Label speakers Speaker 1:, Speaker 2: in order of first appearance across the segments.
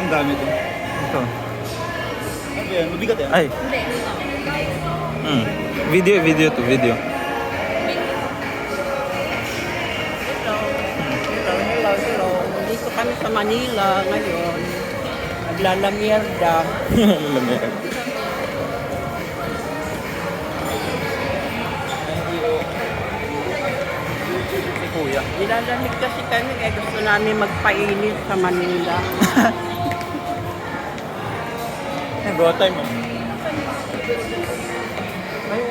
Speaker 1: ang dami to.
Speaker 2: Ito.
Speaker 1: Ano yan? Mabigat yan?
Speaker 2: Ay. Video to, video.
Speaker 3: Hello. Dito kami sa Manila ngayon. Naglalamierda.
Speaker 2: Lamig. Si Kuya.
Speaker 3: Nilalamig kasi kami kaya gusto namin magpainit sa Manila.
Speaker 2: Go time. Ay,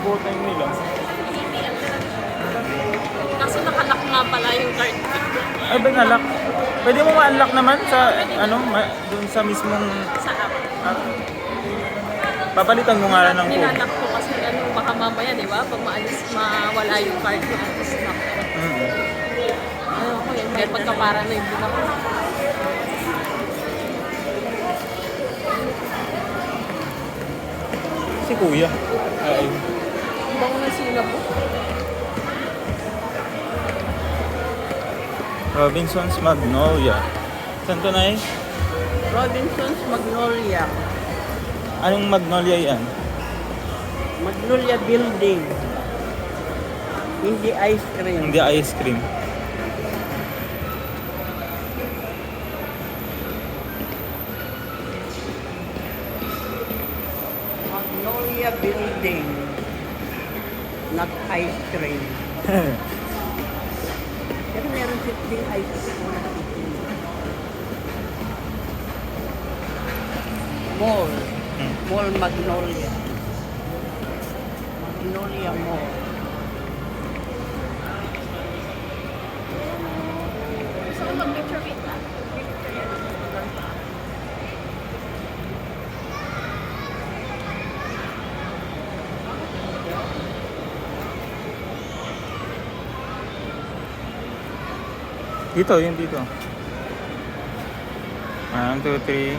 Speaker 2: go time nila.
Speaker 4: Kaso nakalock nga pala yung card.
Speaker 2: Ay, ba nalak? Pwede mo ma-unlock naman sa, dun sa mismong,
Speaker 4: Sa app.
Speaker 2: papalitan mo nga lang ng code.
Speaker 4: Nilalak ko kasi baka mamaya, di ba? Pag maalis, mawala yung card ko. Snap. Ano ko yun? Kaya pagkapara na yung din ako.
Speaker 2: Si Kuya. Ay.
Speaker 4: Bango na sinap ko.
Speaker 2: Robinson's Magnolia. Saan to na eh?
Speaker 3: Robinson's Magnolia.
Speaker 2: Anong Magnolia yan?
Speaker 3: Magnolia Building. Hindi ice cream.
Speaker 2: Hindi ice cream.
Speaker 3: Magnolia Building. Not ice cream. Pero meron ding ice cream. Mall. Mall Magnolia. Magnolia Mall.
Speaker 4: Gusto ko mag-picture kita.
Speaker 2: Dito, yung dito. 1, 2, 3.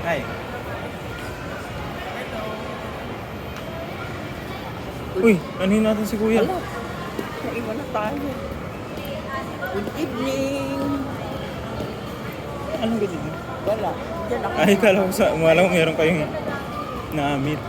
Speaker 2: Ay. Uy, anuhin natin si Kuya.
Speaker 3: Hello. Naiwan na tayo. Good evening.
Speaker 2: Anong ganyan?
Speaker 3: Wala. Diyan ako.
Speaker 2: Ay, kala ko meron kayong na-meet.